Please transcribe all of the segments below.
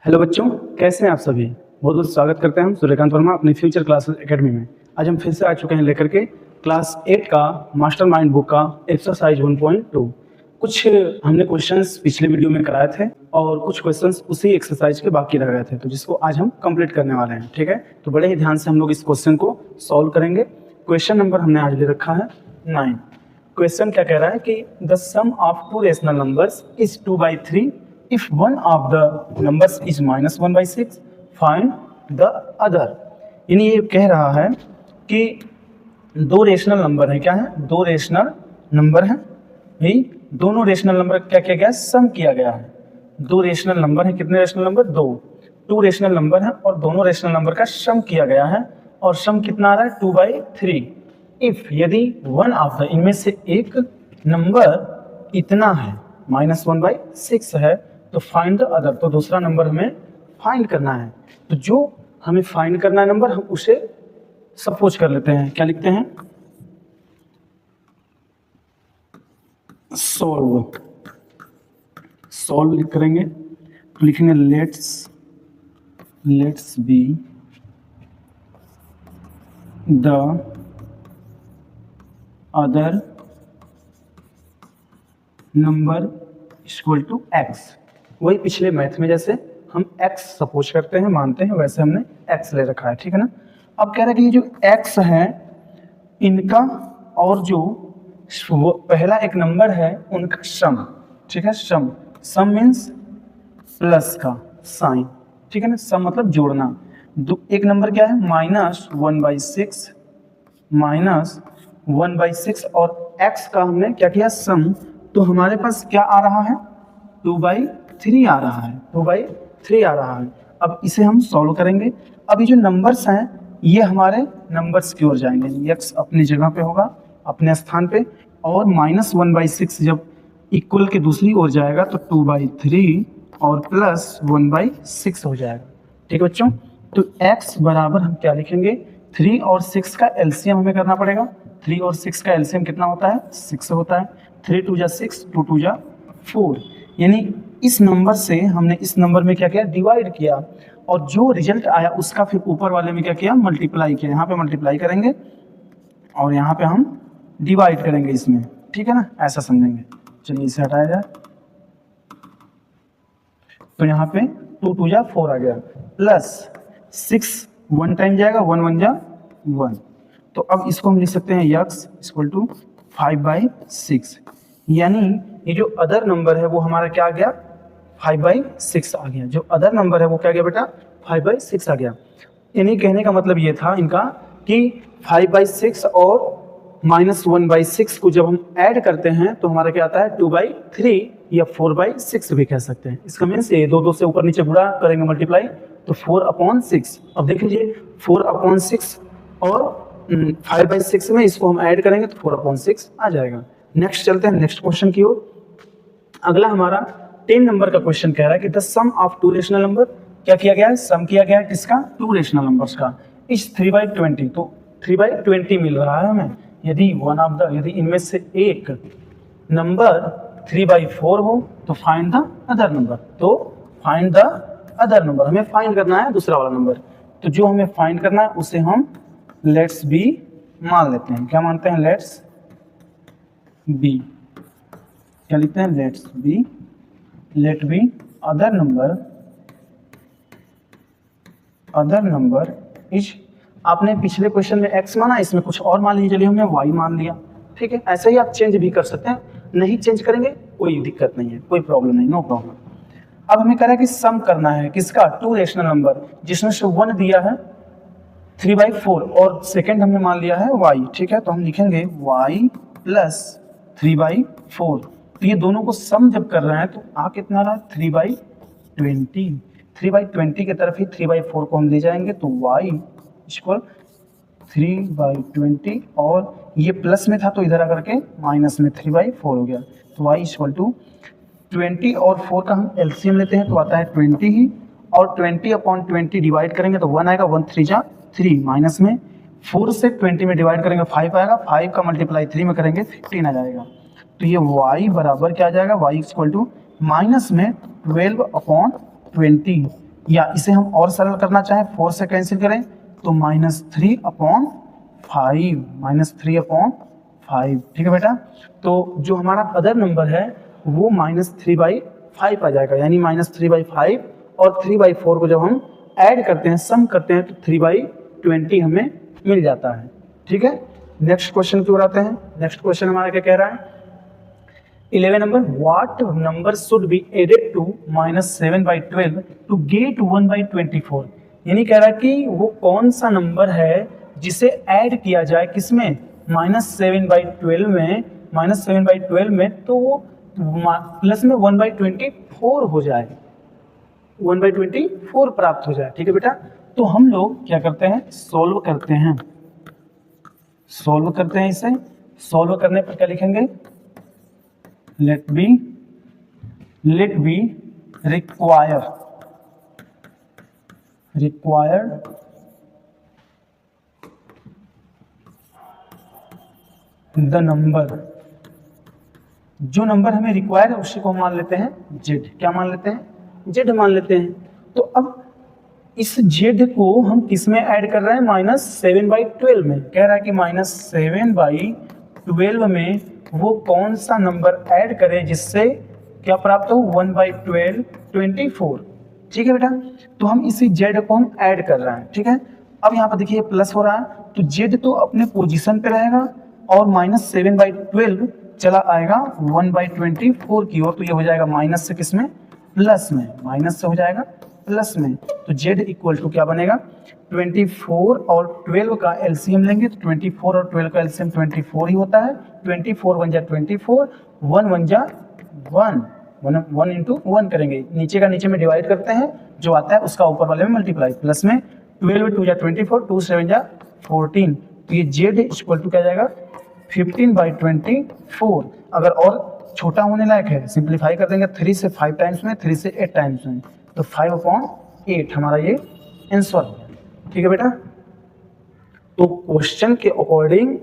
Hello बच्चों, कैसे हैं आप सभी। बहुत बहुत स्वागत करते हैं हम सूर्यकांत वर्मा अपनी फ्यूचर क्लासेस एकेडमी में। आज हम फिर से आ चुके हैं लेकर के क्लास 8 का मास्टरमाइंड बुक का एक्सरसाइज 1.2। कुछ हमने क्वेश्चंस पिछले वीडियो में कराए थे और कुछ क्वेश्चंस उसी एक्सरसाइज के बाकी रह गए थे, तो जिसको आज हम कंप्लीट करने वाले हैं। ठीक है, तो बड़े ही ध्यान से हम लोग इस क्वेश्चन को सॉल्व करेंगे। क्वेश्चन नंबर हमने आज ले रखा है 9। क्वेश्चन क्या कह रहा है कि the sum of two rational numbers is 2/3 if one of the numbers is -1/6 find the other। यानी ये कह रहा है कि दो रेशनल नंबर है। क्या है? दो रेशनल नंबर है भाई। दोनों रेशनल नंबर क्या किया गया? सम किया गया है। दो रेशनल नंबर है। कितने रेशनल नंबर? दो। टू रेशनल नंबर है और दोनों रेशनल नंबर का सम किया गया है और सम कितना आ रहा है? 2/3। इफ यदि वन ऑफ द इनमें से एक नंबर इतना है -1/6 है तो फाइंड द अदर, तो दूसरा नंबर हमें फाइंड करना है। तो जो हमें फाइंड करना है नंबर, हम उसे सपोज कर लेते हैं। क्या लिखते हैं? सॉल्व लिख करेंगे तो लिखेंगे let's be the other number equal to x. वही पिछले मैथ में जैसे हम x सपोज करते हैं, मानते हैं, वैसे हमने x ले रखा है। ठीक है ना। अब कह रहा है कि ये जो x है इनका और जो वो पहला एक नंबर है उनका सम। ठीक है, सम मीन्स प्लस का साइन। ठीक है ना। सम मतलब जोड़ना। एक नंबर क्या है? -1/6 और x का हमने क्या किया? सम। तो हमारे पास क्या आ रहा है? 2/3 आ रहा है। 2/3 आ रहा है। अब इसे हम सॉल्व करेंगे। अब ये जो नंबर्स हैं ये हमारे नंबर्स की ओर जाएंगे। x अपनी जगह पे होगा, अपने स्थान पे, और -1/6 जब इक्वल के दूसरी ओर जाएगा तो 2/3 और प्लस 1/6 हो जाएगा। ठीक है बच्चों। तो x बराबर हम क्या लिखेंगे? 3 और 6 का एलसीएम हमें करना पड़ेगा। 3 और 6 का एलसीएम कितना होता है? 6 होता है। 3 2 जा 6, 2 2 जा 4। यानी इस नंबर से हमने इस नंबर में क्या किया? डिवाइड किया, और जो रिजल्ट आया उसका फिर ऊपर वाले में क्या किया? मल्टीप्लाई किया। यहाँ पे मल्टीप्लाई करेंगे और यहाँ पे हम डिवाइड करेंगे इसमें। ठीक है ना, ऐसा समझेंगे। चलिए इसे हटाया जाए। तो यहाँ पे 2 2 जा 4 आ गया, प्लस 6 1 टाइम जाएगा, 1 1 जा 1। तो अब इसको हम लिख सकते हैं x इक्वल टू 5/6। यानी ये जो अदर नंबर है वो हमारा क्या आ गया? 5/6 आ गया। जो अदर नंबर है वो क्या गया बेटा? 5/6 आ गया। यानी कहने का मतलब ये था इनका कि 5/6 और -1/6 को जब हम ऐड करते हैं तो हमारा क्या आता है? 2/3 या 4/6 भी कह सकते हैं। इसका मीन्स ये दो से ऊपर नीचे गुणा करेंगे, मल्टीप्लाई, तो 4/6। अब देख लीजिए 4/6 और 5/6 में इसको हम ऐड करेंगे तो 4/6 आ जाएगा। नेक्स्ट चलते हैं नेक्स्ट क्वेश्चन की ओर। अगला हमारा 10 नंबर का क्वेश्चन कह रहा है कि the sum of two rational number, क्या किया गया है? सम किया गया है किसका? टू रेशनल नंबर्स का। इस 3/20, तो 3/20 मिल रहा है हमें। यदि यदि इनमें से एक नंबर 3/4 हो तो फाइंड द अदर नंबर। तो फाइंड द अदर नंबर, हमें फाइंड करना है दूसरा वाला नंबर। तो जो हमें फाइंड करना है उसे हम लेट्स बी मान लेते हैं। क्या मानते हैं? Let's be. क्या लिखते हैं? Let be other number is. आपने पिछले क्वेश्चन में x माना, इसमें कुछ और मान लीजिए। चलिए हमने y मान लिया। ठीक है, ऐसे ही आप चेंज भी कर सकते हैं। नहीं चेंज करेंगे कोई दिक्कत नहीं है, कोई प्रॉब्लम नहीं, नो प्रॉब्लम। अब हमें कह रहा है कि सम करना है किसका? टू रेशनल नंबर, जिसमें से 1 दिया है 3/4 और सेकेंड हमने मान लिया है y। ठीक है, तो हम लिखेंगे y प्लस 3/4। तो ये दोनों को सम जब कर रहे हैं तो आ कितना रहा? 3/20। 3/20 की तरफ ही 3/4 को हम ले जाएंगे तो y इक्वल 3/20, और ये प्लस में था तो इधर आकर के माइनस में 3/4 हो गया। तो y इक्वल टू 20 और 4 का हम एलसीएम लेते हैं तो आता है 20 ही, और 20/20 डिवाइड करेंगे तो 1 आएगा, 1 3 जा 3, माइनस में 4 से 20 में डिवाइड करेंगे 5 आएगा, 5 का मल्टीप्लाई 3 में करेंगे 15 आ जाएगा। तो ये y बराबर क्या आ जाएगा? y इक्वल टू माइनस में 12/20 या इसे हम और सरल करना चाहें, 4 से कैंसिल करें तो -3/5, ठीक है बेटा। तो जो हमारा अदर नंबर है वो -3/5 आ जाएगा, यानी -3/5 और 3/4 को जब हम ऐड करते हैं, सम करते हैं, तो 3/20 हमें मिल जाता है, ठीक है। नेक्स्ट क्वेश्चन की ओर आते हैं। नेक्स्ट क्वेश्चन हमारा क्या कह रहा है, 11 number, what number should be added to -7/12 to get 1/24। यानी कह रहा है कि वो कौन सा नंबर है जिसे ऐड किया जाए किसमें, -7/12 में, -7/12 में, तो वो प्लस में 1/24 हो जाए, 1/24 प्राप्त हो जाए, ठीक है बेटा। तो हम लोग क्या करते हैं, सॉल्व करते हैं इसे। सॉल्व करने पर क्या लिखेंगे, let be required the number, जो नंबर हमें रिक्वायर है उसी को मान लेते हैं जेड। क्या मान लेते हैं, जेड मान लेते हैं। तो अब इस जेड को हम किस में ऐड कर रहे हैं, -7/12 में। कह रहा है कि -7/12 में वो कौन सा नंबर ऐड करें जिससे क्या प्राप्त हो, 1/12, 24, ठीक है बेटा। तो हम इसी जेड को हम ऐड कर रहे हैं, ठीक है। अब यहाँ पर देखिए प्लस हो रहा है, तो जेड तो अपने पोजीशन पे रहेगा और -7/12 चला आएगा 1/24 की ओर, तो ये हो जाएगा माइनस से किस में, प्लस में, माइनस से हो जाएगा प्लस में। तो z इक्वल टू क्या बनेगा, 24 और 12 का एलसीएम लेंगे तो 24 और 12 का एलसीएम 24 ही होता है। 24 1 जा 24, 1 1 जा 1, 1 इंटू 1 करेंगे, नीचे का नीचे में डिवाइड करते हैं, जो आता है उसका ऊपर वाले में मल्टीप्लाई, प्लस में 12 2 जा 24, 2 7 जा 14। तो ये z इक्वल टू क्या जाएगा, 15/24। अगर और छोटा होने लायक है सिंप्लीफाई कर देंगे, 3 से 5 टाइम्स में, 3 से 8 टाइम्स में, तो 5/8 हमारा ये आंसर हो गया, ठीक है बेटा। तो क्वेश्चन के अकॉर्डिंग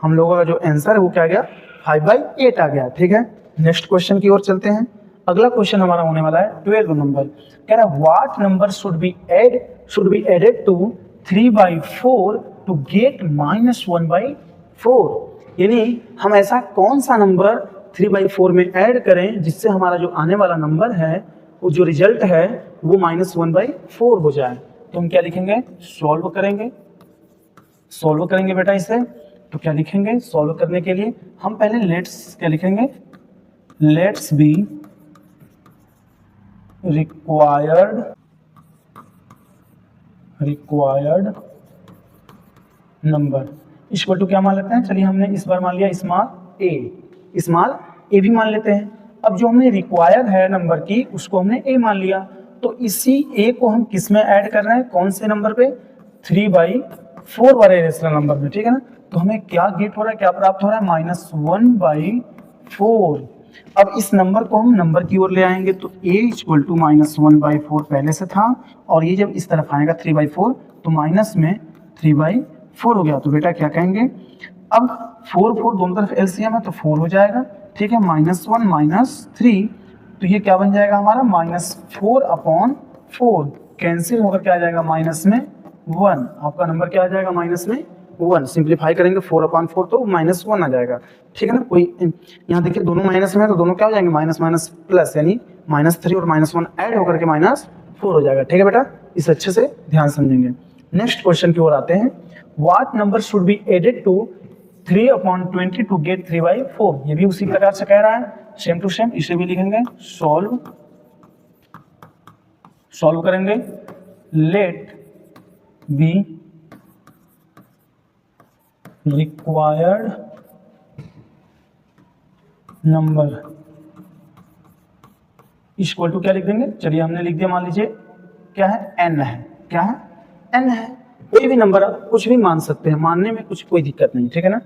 हम लोगों का जो आंसर है वो क्या गया, 5/8 आ गया, ठीक है। नेक्स्ट क्वेश्चन की ओर चलते हैं। अगला क्वेश्चन हमारा होने वाला है 12 नंबर। कह रहा है what number should be added to 3/4 to get -1/4। यानी हम ऐसा कौन सा नंबर 3/4 में ऐड करें जिससे हमारा जो आने वाला नंबर है, वो जो रिजल्ट है वो -1/4 हो जाए। तो हम क्या लिखेंगे, सॉल्व करेंगे बेटा इसे। तो क्या लिखेंगे, सॉल्व करने के लिए हम पहले लेट्स क्या लिखेंगे, let's be required number equal to क्या मान लेते हैं, चलिए हमने इस बार मान लिया स्मॉल ए भी मान लेते हैं। अब जो हमने रिक्वायर है नंबर की उसको हमने ए मान लिया, तो इसी ए को हम किस में ऐड कर रहे हैं, कौन से नंबर पे, 3/4 वाले रेशनल नंबर में, ठीक है ना। तो हमें क्या गेट हो रहा है, क्या प्राप्त हो रहा है, -1/4। अब इस नंबर को हम नंबर की ओर ले आएंगे, तो a इक्वल टू -1/4 पहले से था, और ये जब इस तरफ आएगा 3/4 तो माइनस में 3/4 हो गया। तो बेटा क्या कहेंगे, अब 4 4 दोनों तरफ एलसीएम है तो 4 हो जाएगा, ठीक है। -1 -3, तो ये क्या बन जाएगा हमारा, -4/4 कैंसिल होकर क्या आ जाएगा, माइनस में 1। आपका नंबर क्या आ जाएगा, -1। सिंप्लीफाई करेंगे 4/4 तो -1 आ जाएगा, ठीक है ना। कोई यहाँ देखिए दोनों माइनस में है तो दोनों क्या हो जाएंगे, माइनस माइनस प्लस, यानी -3 और -1 ऐड होकर के -4 हो जाएगा, ठीक है बेटा। इस अच्छे से ध्यान समझेंगे। नेक्स्ट क्वेश्चन की ओर आते हैं। What number should be added to 3/20 to get 3/4। ये भी उसी प्रकार से कह रहा है, सेम टू सेम, इसे भी लिखेंगे, सॉल्व करेंगे। Let be required number equal to क्या लिख देंगे, चलिए हमने लिख दिया, मान लीजिए क्या है, n है, क्या है, n है। कोई भी नंबर आप कुछ भी मान सकते हैं, मानने में कोई दिक्कत नहीं, ठीक है ना।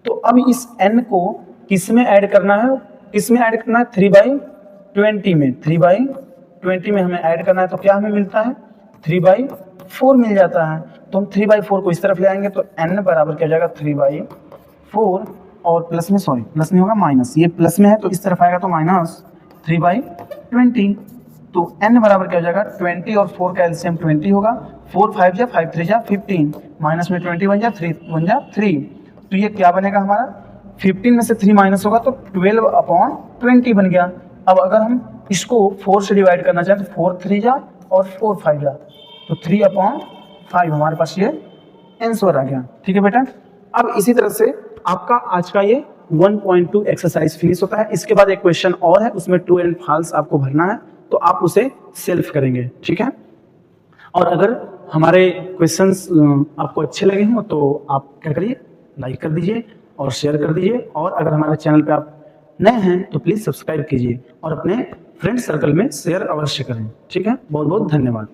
तो अब इस n को किस में ऐड करना है, 3/20 में, 3/20 में हमें ऐड करना है। तो क्या हमें मिलता है, 3/4 मिल जाता है। तो हम 3/4 को इस तरफ ले आएंगे तो n बराबर क्या हो जाएगा, 3/4 और प्लस में, सॉरी प्लस नहीं होगा, माइनस, ये प्लस में है तो इस तरफ आएगा तो -3/20। तो n बराबर क्या हो जाएगा 20 और 4 का एलसीएम 20 होगा, 4 5 जा 5 3 जा 15, माइनस में 20 बन जा 3 बन जा 3, तो ये क्या बनेगा हमारा 15 में से 3 माइनस होगा तो 12/20 बन गया। अब अगर हम इसको 4 से डिवाइड करना चाहें तो 4 3 जा और 4 5 जा, तो 3/5 हमारे पास ये आंसर आ गया। ठीक है बेटा, अब इसी तरह से आपका आज का ये 1.2 एक्सरसाइज फिनिश होता है। इसके बाद एक क्वेश्चन और है, उसमें ट्रू एंड फॉल्स आपको भरना है, तो आप उसे सेल्फ करेंगे। ठीक है, और अगर हमारे क्वेश्चंस आपको अच्छे लगे हों तो आप क्या करिए, लाइक कर दीजिए और शेयर कर दीजिए, और अगर हमारे चैनल पे आप नए हैं तो प्लीज़ सब्सक्राइब कीजिए और अपने फ्रेंड सर्कल में शेयर अवश्य करें। ठीक है, बहुत बहुत धन्यवाद।